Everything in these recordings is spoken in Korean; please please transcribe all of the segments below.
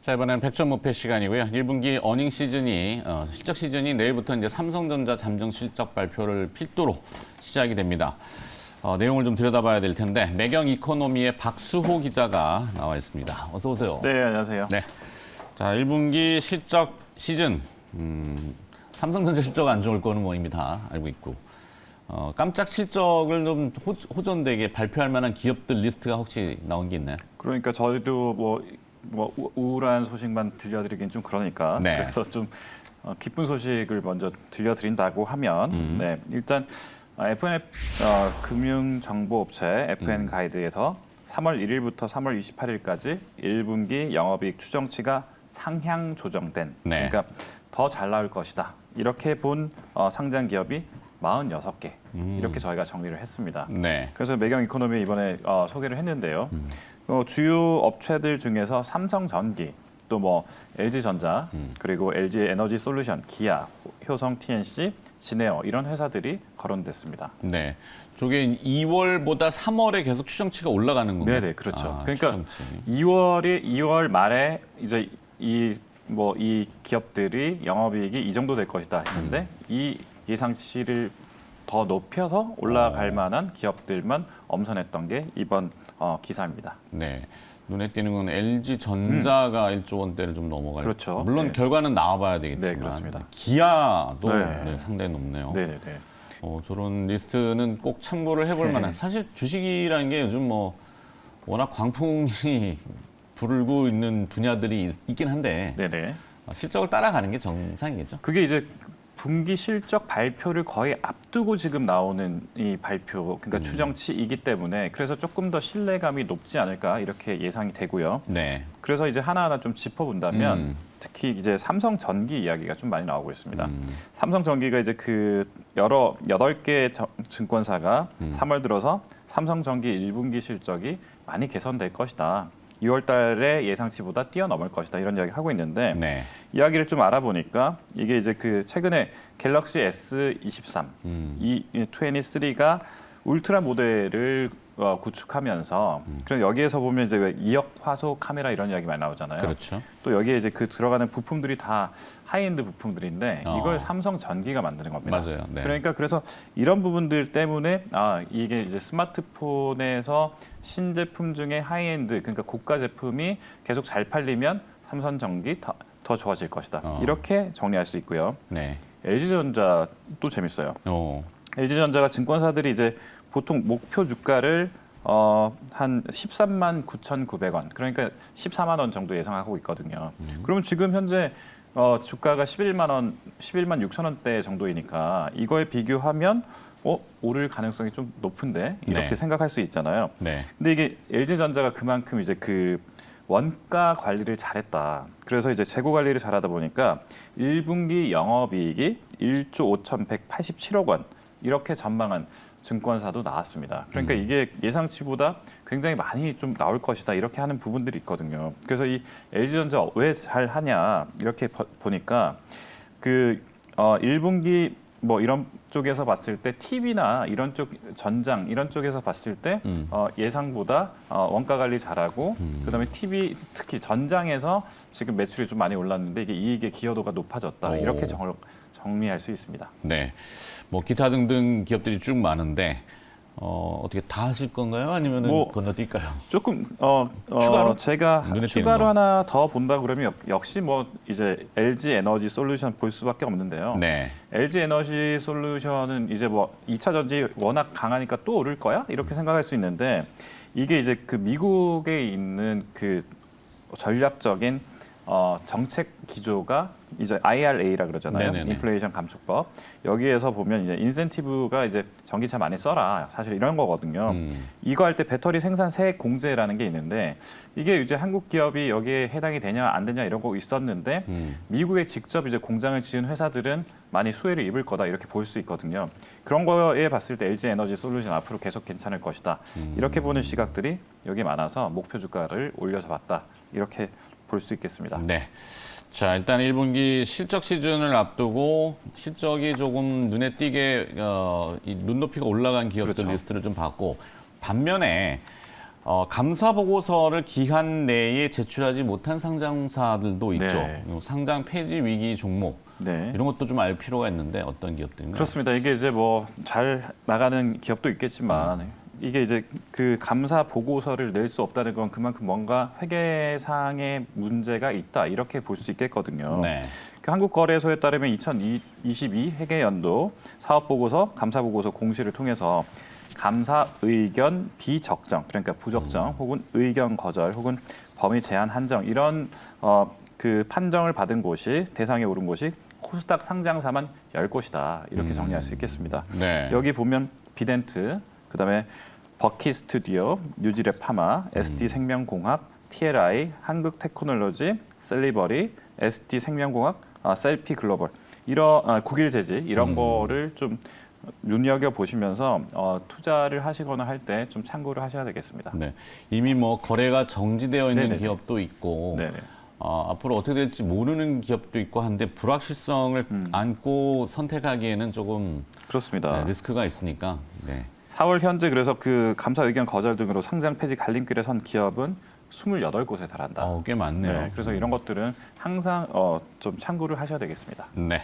자, 이번에는 100점 목표 시간이고요. 1분기 어닝 시즌이 실적 시즌이 내일부터 이제 삼성전자 잠정 실적 발표를 필두로 시작이 됩니다. 내용을 좀 들여다봐야 될 텐데 매경 이코노미의 박수호 기자가 나와 있습니다. 어서 오세요. 네, 안녕하세요. 네. 자, 1분기 실적 시즌 삼성전자 실적 안 좋을 거는 뭐 이미 다 알고 있고 깜짝 실적을 좀 호전되게 발표할 만한 기업들 리스트가 혹시 나온 게 있나요? 그러니까 저희도 뭐 우울한 소식만 들려드리긴 좀 그러니까 네. 그래서 좀 기쁜 소식을 먼저 들려드린다고 하면 네, 일단 FNF 금융정보업체 FN 가이드에서 3월 1일부터 3월 28일까지 1분기 영업이익 추정치가 상향 조정된 네. 그러니까 더 잘 나올 것이다 이렇게 본 상장 기업이 46개 이렇게 저희가 정리를 했습니다. 네. 그래서 매경 이코노미 이번에 소개를 했는데요. 주요 업체들 중에서 삼성전기, 또 뭐 LG전자, 그리고 LG 에너지 솔루션, 기아, 효성 TNC, 진에어 이런 회사들이 거론됐습니다. 네. 저게 2월보다 3월에 계속 추정치가 올라가는 건가요? 네네, 그렇죠. 그러니까 추정치. 2월 말에 이제 이 기업들이 영업이익이 이 정도 될 것이다 했는데 이 예상치를 더 높여서 올라갈 만한 기업들만 엄선했던 게 이번 기사입니다. 네. 눈에 띄는 건 LG전자가 1조 원대를 좀 넘어갈. 그렇죠. 물론 네. 결과는 나와봐야 되겠지만. 네, 그렇습니다. 기아도 네. 네, 상당히 높네요. 네네네. 저런 리스트는 꼭 참고를 해볼 네. 만한. 사실 주식이라는 게 요즘 뭐 워낙 광풍이 불고 있는 분야들이 있긴 한데 네네. 실적을 따라가는 게 정상이겠죠? 그게 이제 분기 실적 발표를 거의 앞두고 지금 나오는 이 발표, 그러니까 추정치이기 때문에 그래서 조금 더 신뢰감이 높지 않을까 이렇게 예상이 되고요. 네. 그래서 이제 하나하나 좀 짚어본다면 특히 이제 삼성전기 이야기가 좀 많이 나오고 있습니다. 삼성전기가 이제 그 8개 증권사가 3월 들어서 삼성전기 1분기 실적이 많이 개선될 것이다. 6월 달에 예상치보다 뛰어넘을 것이다. 이런 이야기 하고 있는데 네. 이야기를 좀 알아보니까 이게 이제 그 최근에 갤럭시 S23, E23가 울트라 모델을 구축하면서 그럼 여기에서 보면 이제 이역 화소 카메라 이런 이야기 많이 나오잖아요. 그렇죠. 또 여기에 이제 그 들어가는 부품들이 다 하이엔드 부품들인데 이걸 삼성전기가 만드는 겁니다. 맞아요. 네. 그러니까 그래서 이런 부분들 때문에 이게 이제 스마트폰에서 신제품 중에 하이엔드 그러니까 고가 제품이 계속 잘 팔리면 삼성전기 더 좋아질 것이다. 이렇게 정리할 수 있고요. 네. LG전자 또 재밌어요. LG전자가 증권사들이 이제 보통 목표 주가를 한 13만 9,900원, 그러니까 14만 원 정도 예상하고 있거든요. 그러면 지금 현재 주가가 11만 6천 원대 정도이니까 이거에 비교하면 오를 가능성이 좀 높은데 이렇게 네. 생각할 수 있잖아요. 네. 근데 이게 LG전자가 그만큼 이제 그 원가 관리를 잘했다. 그래서 이제 재고 관리를 잘하다 보니까 1분기 영업이익이 1조 5,187억 원 이렇게 전망한 증권사도 나왔습니다. 그러니까 이게 예상치보다 굉장히 많이 좀 나올 것이다 이렇게 하는 부분들이 있거든요. 그래서 이 LG전자 왜 잘하냐 이렇게 보니까 그 1분기 뭐 이런 쪽에서 봤을 때 TV나 이런 쪽 전장 이런 쪽에서 봤을 때 예상보다 원가 관리 잘하고 그다음에 TV 특히 전장에서 지금 매출이 좀 많이 올랐는데 이게 이익의 기여도가 높아졌다 이렇게 정리할 수 있습니다. 네. 뭐 기타 등등 기업들이 쭉 많은데 어떻게 다 하실 건가요? 아니면은 뭐 건너뛸까요? 조금 추가로? 제가 눈에 띄는 추가로 거. 하나 더 본다 그러면 역시 뭐 이제 LG 에너지 솔루션 볼 수밖에 없는데요. 네. LG 에너지 솔루션은 이제 뭐 2차 전지 워낙 강하니까 또 오를 거야 이렇게 생각할 수 있는데 이게 이제 그 미국에 있는 그 전략적인 정책 기조가 이제 IRA라 그러잖아요. 네네네. 인플레이션 감축법. 여기에서 보면 이제 인센티브가 이제 전기차 많이 써라. 사실 이런 거거든요. 이거 할 때 배터리 생산 세액 공제라는 게 있는데 이게 이제 한국 기업이 여기에 해당이 되냐 안 되냐 이런 거 있었는데 미국에 직접 이제 공장을 지은 회사들은 많이 수혜를 입을 거다 이렇게 볼 수 있거든요. 그런 거에 봤을 때 LG 에너지 솔루션 앞으로 계속 괜찮을 것이다. 이렇게 보는 시각들이 여기 많아서 목표 주가를 올려서 봤다. 이렇게 볼 수 있겠습니다. 네. 자, 일단 1분기 실적 시즌을 앞두고 실적이 조금 눈에 띄게 이 눈높이가 올라간 기업들 그렇죠. 리스트를 좀 봤고 반면에 감사 보고서를 기한 내에 제출하지 못한 상장사들도 있죠. 네. 상장 폐지 위기 종목 네. 이런 것도 좀 알 필요가 있는데 어떤 기업들인가요? 그렇습니다. 이게 이제 뭐 잘 나가는 기업도 있겠지만 이게 이제 그 감사 보고서를 낼 수 없다는 건 그만큼 뭔가 회계상의 문제가 있다 이렇게 볼 수 있겠거든요. 네. 그 한국거래소에 따르면 2022 회계연도 사업보고서, 감사보고서 공시를 통해서 감사 의견 비적정, 그러니까 부적정 혹은 의견 거절 혹은 범위 제한 한정 이런 그 판정을 받은 곳이 대상에 오른 곳이 코스닥 상장사만 10곳이다 이렇게 정리할 수 있겠습니다. 네. 여기 보면 비덴트, 그다음에 버키 스튜디오, 뉴질랩 파마, SD 생명공학, TLI, 한국테크놀로지, 셀리버리, SD 생명공학, 셀피 글로벌 이런 국일제지 이런 거를 좀 눈여겨 보시면서 투자를 하시거나 할 때 좀 참고를 하셔야 되겠습니다. 네. 이미 뭐 거래가 정지되어 있는 네네네. 기업도 있고 네네. 앞으로 어떻게 될지 모르는 기업도 있고 한데 불확실성을 안고 선택하기에는 조금 그렇습니다. 리스크가 있으니까. 네. 4월 현재 그래서 그 감사 의견 거절 등으로 상장 폐지 갈림길에 선 기업은 28곳에 달한다. 꽤 많네요. 네, 그래서 이런 것들은 항상 좀 참고를 하셔야 되겠습니다. 네.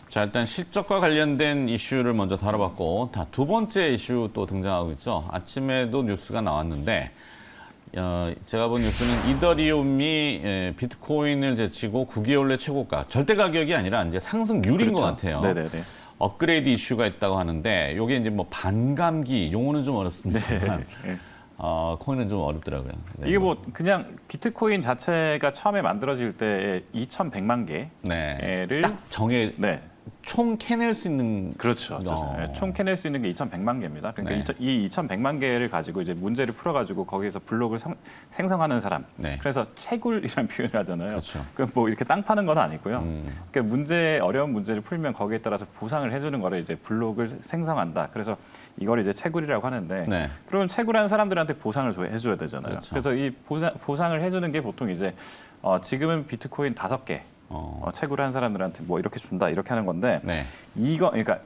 자, 일단 실적과 관련된 이슈를 먼저 다뤄봤고, 두 번째 이슈 또 등장하고 있죠. 아침에도 뉴스가 나왔는데, 제가 본 뉴스는 이더리움이 비트코인을 제치고 9개월 내 최고가, 절대 가격이 아니라 이제 상승률인 것 같아요. 네네네. 업그레이드 이슈가 있다고 하는데, 요게 이제 뭐 반감기, 용어는 좀 어렵습니다만, 네. 코인은 좀 어렵더라고요. 네, 이게 뭐 그냥 비트코인 자체가 처음에 만들어질 때 2,100만 개를 딱 정해, 네. 총 캐낼 수 있는 그렇죠. 네, 총 캐낼 수 있는 게 2,100만 개입니다. 그러니까 네. 이 2,100만 개를 가지고 이제 문제를 풀어가지고 거기에서 블록을 생성하는 사람. 네. 그래서 채굴이라는 표현을 하잖아요. 그렇죠. 그러니까 뭐 이렇게 땅 파는 건 아니고요. 그러니까 어려운 문제를 풀면 거기에 따라서 보상을 해주는 거를 이제 블록을 생성한다. 그래서 이걸 이제 채굴이라고 하는데, 네. 그러면 채굴하는 사람들한테 보상을 해줘야 되잖아요. 그렇죠. 그래서 이 보상을 해주는 게 보통 이제 지금은 비트코인 5개. 채굴한 사람들한테 뭐 이렇게 준다 이렇게 하는 건데 네. 이거 그러니까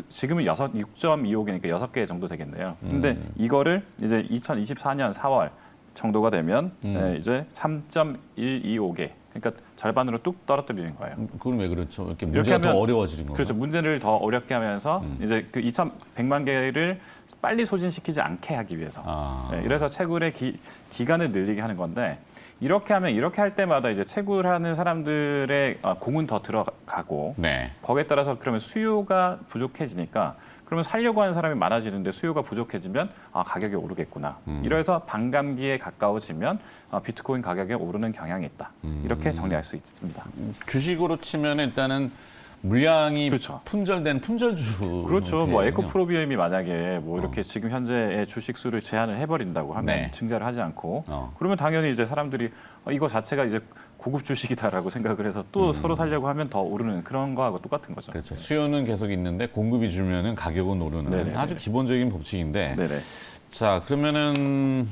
지금은 6.25개니까 6개 정도 되겠네요. 근데 이거를 이제 2024년 4월 정도가 되면 이제 3.125개. 그러니까 절반으로 뚝 떨어뜨리는 거예요. 그건 왜 그렇죠? 이렇게 문제가 더 어려워지는 거예요. 그렇죠. 문제를 더 어렵게 하면서 이제 그 2,100만 개를 빨리 소진시키지 않게 하기 위해서. 네, 이래서 채굴의 기간을 늘리게 하는 건데 이렇게 하면 이렇게 할 때마다 이제 채굴하는 사람들의 공은 더 들어가고 네. 거기에 따라서 그러면 수요가 부족해지니까 그러면 살려고 하는 사람이 많아지는데 수요가 부족해지면 가격이 오르겠구나. 이래서 반감기에 가까워지면 비트코인 가격이 오르는 경향이 있다. 이렇게 정리할 수 있습니다. 주식으로 치면 일단은 물량이 그렇죠. 품절된 품절주. 그렇죠. 뭐 에코프로비엠이 만약에 뭐 이렇게 지금 현재의 주식 수를 제한을 해버린다고 하면 네. 증자를 하지 않고 그러면 당연히 이제 사람들이 이거 자체가 이제 고급 주식이다라고 생각을 해서 또 서로 살려고 하면 더 오르는 그런 거하고 똑같은 거죠. 그렇죠. 수요는 계속 있는데 공급이 줄면은 가격은 오르는 네네네. 아주 기본적인 법칙인데. 네네. 자, 그러면은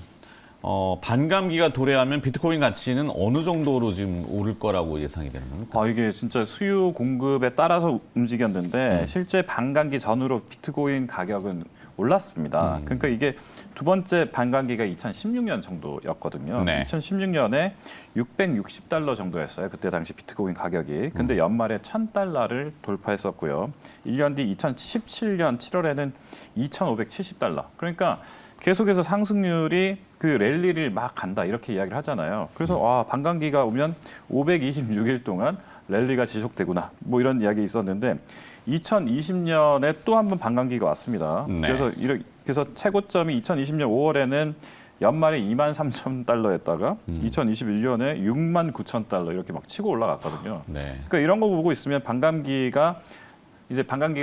반감기가 도래하면 비트코인 가치는 어느 정도로 지금 오를 거라고 예상이 되는 겁니까? 이게 진짜 수요 공급에 따라서 움직였는데 실제 반감기 전후로 비트코인 가격은 올랐습니다. 그러니까 이게 두 번째 반감기가 2016년 정도였거든요. 네. 2016년에 660달러 정도였어요. 그때 당시 비트코인 가격이. 근데 연말에 1000달러를 돌파했었고요. 1년 뒤 2017년 7월에는 2570달러. 그러니까 계속해서 상승률이 그 랠리를 막 간다 이렇게 이야기를 하잖아요. 그래서 반감기가 오면 526일 동안 랠리가 지속되구나 뭐 이런 이야기 있었는데 2020년에 또 한 번 반감기가 왔습니다. 네. 그래서 최고점이 2020년 5월에는 연말에 23,000달러였다가 2021년에 69,000달러 이렇게 막 치고 올라갔거든요. 네. 그러니까 이런 거 보고 있으면 반감기가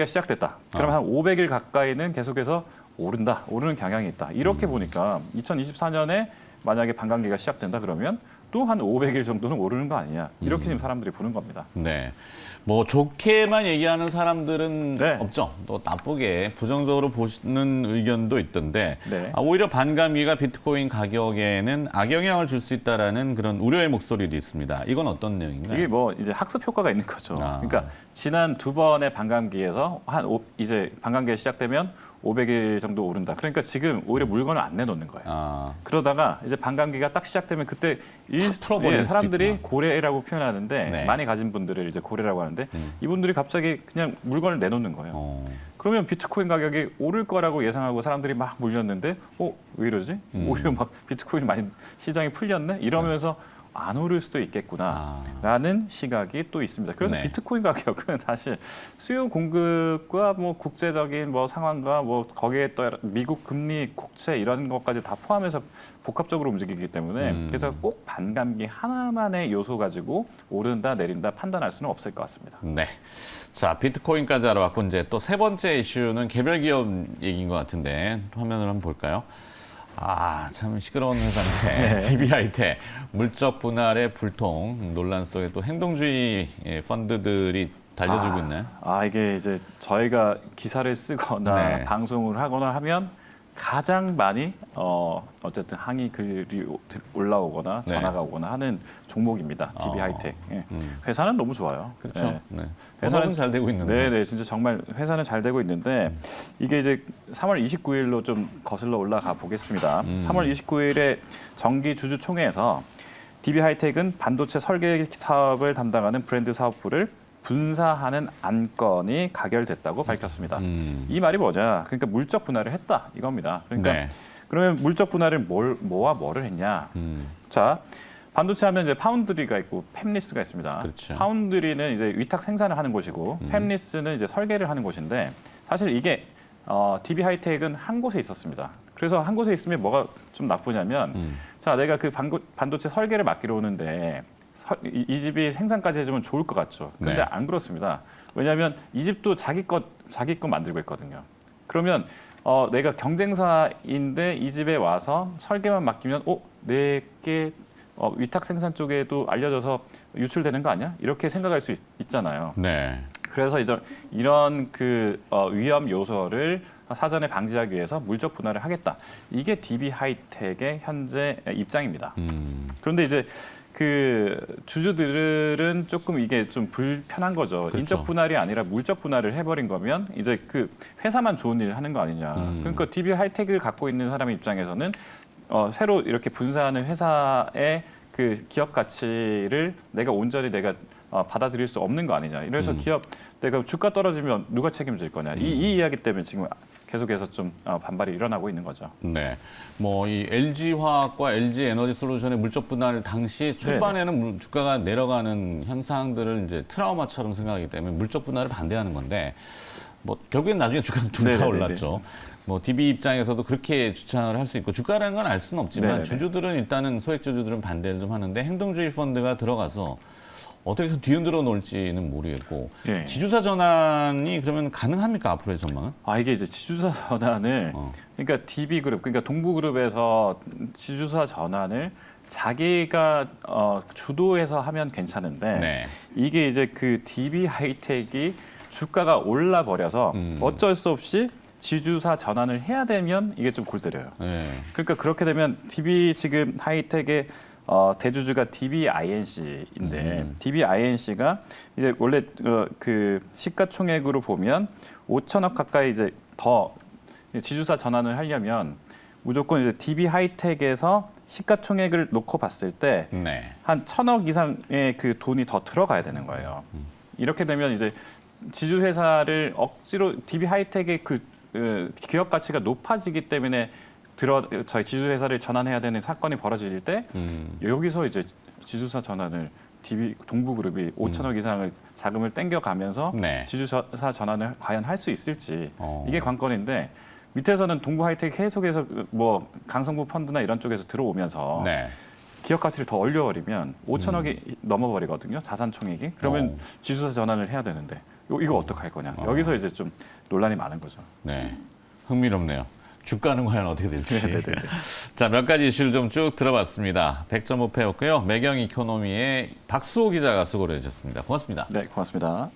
시작됐다. 그러면 한 500일 가까이는 계속해서 오르는 경향이 있다. 이렇게 보니까 2024년에 만약에 반감기가 시작된다 그러면 또 한 500일 정도는 오르는 거 아니냐. 이렇게 지금 사람들이 보는 겁니다. 네. 뭐 좋게만 얘기하는 사람들은 네. 없죠. 또 나쁘게 부정적으로 보시는 의견도 있던데 네. 오히려 반감기가 비트코인 가격에는 악영향을 줄 수 있다라는 그런 우려의 목소리도 있습니다. 이건 어떤 내용인가요? 이게 뭐 이제 학습 효과가 있는 거죠. 아. 그러니까 지난 두 번의 반감기에서 이제 반감기가 시작되면 500일 정도 오른다. 그러니까 지금 오히려 물건을 안 내놓는 거예요. 아, 그러다가 이제 반감기가 딱 시작되면 그때 틀어버릴 수도 사람들이 있구나. 고래라고 표현하는데 네. 많이 가진 분들을 이제 고래라고 하는데 이분들이 갑자기 그냥 물건을 내놓는 거예요. 어, 그러면 비트코인 가격이 오를 거라고 예상하고 사람들이 막 몰렸는데 왜 이러지? 오히려 막 비트코인이 많이 시장이 풀렸네? 이러면서 안 오를 수도 있겠구나라는 시각이 또 있습니다. 그래서 네. 비트코인 가격은 사실 수요 공급과 뭐 국제적인 뭐 상황과 뭐 거기에 따라 미국 금리, 국채 이런 것까지 다 포함해서 복합적으로 움직이기 때문에 그래서 꼭 반감기 하나만의 요소 가지고 오른다 내린다 판단할 수는 없을 것 같습니다. 네. 자, 비트코인까지 알아봤고 이제 또 세 번째 이슈는 개별 기업 얘기인 것 같은데 화면을 한번 볼까요? 아, 참 시끄러운 회사인데 DB하이텍 물적 분할의 불통 논란 속에 또 행동주의 펀드들이 달려들고 있네. 이게 이제 저희가 기사를 쓰거나 네. 방송을 하거나 하면 가장 많이 어쨌든 항의 글이 올라오거나 네. 전화가 오거나 하는 종목입니다. DB하이텍. 예. 회사는 너무 좋아요. 그렇죠. 예. 네. 회사는 회사는 잘 되고 있는데. 네네, 진짜 정말 회사는 잘 되고 있는데 이게 이제 3월 29일로 좀 거슬러 올라가 보겠습니다. 3월 29일에 정기 주주총회에서 DB하이텍은 반도체 설계 사업을 담당하는 브랜드 사업부를 분사하는 안건이 가결됐다고 밝혔습니다. 이 말이 뭐냐? 그러니까 물적 분할을 했다 이겁니다. 그러니까 네. 그러면 물적 분할을 뭐와 뭐를 했냐? 자, 반도체 하면 이제 파운드리가 있고 팹리스가 있습니다. 그렇죠. 파운드리는 이제 위탁 생산을 하는 곳이고 팹리스는 이제 설계를 하는 곳인데 사실 이게 DB하이텍은 한 곳에 있었습니다. 그래서 한 곳에 있으면 뭐가 좀 나쁘냐면 자, 내가 그 반도체 설계를 맡기러 오는데 이 집이 생산까지 해주면 좋을 것 같죠. 근데 네. 안 그렇습니다. 왜냐하면 이 집도 자기 것 만들고 있거든요. 그러면 내가 경쟁사인데 이 집에 와서 설계만 맡기면 내게 위탁 생산 쪽에도 알려져서 유출되는 거 아니야? 이렇게 생각할 수 있잖아요. 네. 그래서 이런 그 위험 요소를 사전에 방지하기 위해서 물적 분할을 하겠다. 이게 DB하이텍의 현재 입장입니다. 그런데 이제 그 주주들은 조금 이게 좀 불편한 거죠. 그렇죠. 인적 분할이 아니라 물적 분할을 해버린 거면 이제 그 회사만 좋은 일 하는 거 아니냐. 그러니까 DB하이텍을 갖고 있는 사람의 입장에서는 새로 이렇게 분사하는 회사의 그 기업 가치를 내가 온전히 내가 받아들일 수 없는 거 아니냐. 이래서 기업 내가 주가 떨어지면 누가 책임질 거냐. 이 이야기 때문에 지금 계속해서 좀 반발이 일어나고 있는 거죠. 네. 뭐 이 LG화학과 LG에너지솔루션의 물적 분할 당시 초반에는 주가가 내려가는 현상들을 이제 트라우마처럼 생각하기 때문에 물적 분할을 반대하는 건데 뭐 결국엔 나중에 주가가 둘 다 네네네네. 올랐죠. 뭐 DB 입장에서도 그렇게 주장을 할 수 있고 주가라는 건 알 수는 없지만 네네네. 주주들은 일단은 소액 주주들은 반대를 좀 하는데 행동주의 펀드가 들어가서 어떻게 뒤흔들어 놓을지는 모르겠고 예. 지주사 전환이 그러면 가능합니까 앞으로의 전망은? 이게 이제 지주사 전환을 그러니까 DB그룹 그러니까 동부그룹에서 지주사 전환을 자기가 주도해서 하면 괜찮은데 네. 이게 이제 그 DB하이텍이 주가가 올라 버려서 어쩔 수 없이 지주사 전환을 해야 되면 이게 좀 골 때려요. 네. 그러니까 그렇게 되면 DB 지금 하이텍의 대주주가 DBINC인데 DBINC가 이제 원래 그 시가총액으로 보면 5천억 가까이 이제 더 지주사 전환을 하려면 무조건 이제 DB하이텍에서 시가총액을 놓고 봤을 때 네. 한 1,000억 이상의 그 돈이 더 들어가야 되는 거예요. 이렇게 되면 이제 지주회사를 억지로 DB하이텍의 그 기업 가치가 높아지기 때문에 저희 지주회사를 전환해야 되는 사건이 벌어질 때 여기서 이제 지주사 전환을 동부그룹이 5천억 이상을 자금을 땡겨가면서 네. 지주사 전환을 과연 할 수 있을지 이게 관건인데 밑에서는 동부하이텍 계속해서 뭐 강성구 펀드나 이런 쪽에서 들어오면서 네. 기업 가치를 더 올려버리면 5천억이 넘어버리거든요. 자산 총액이. 그러면 지주사 전환을 해야 되는데 이거 어떡할 거냐. 여기서 이제 좀 논란이 많은 거죠. 네. 흥미롭네요. 주가는 과연 어떻게 될지. 네네네. 자, 몇 가지 이슈를 좀 쭉 들어봤습니다. 100점 호패였고요. 매경 이코노미의 박수호 기자가 수고를 해주셨습니다. 고맙습니다. 네, 고맙습니다.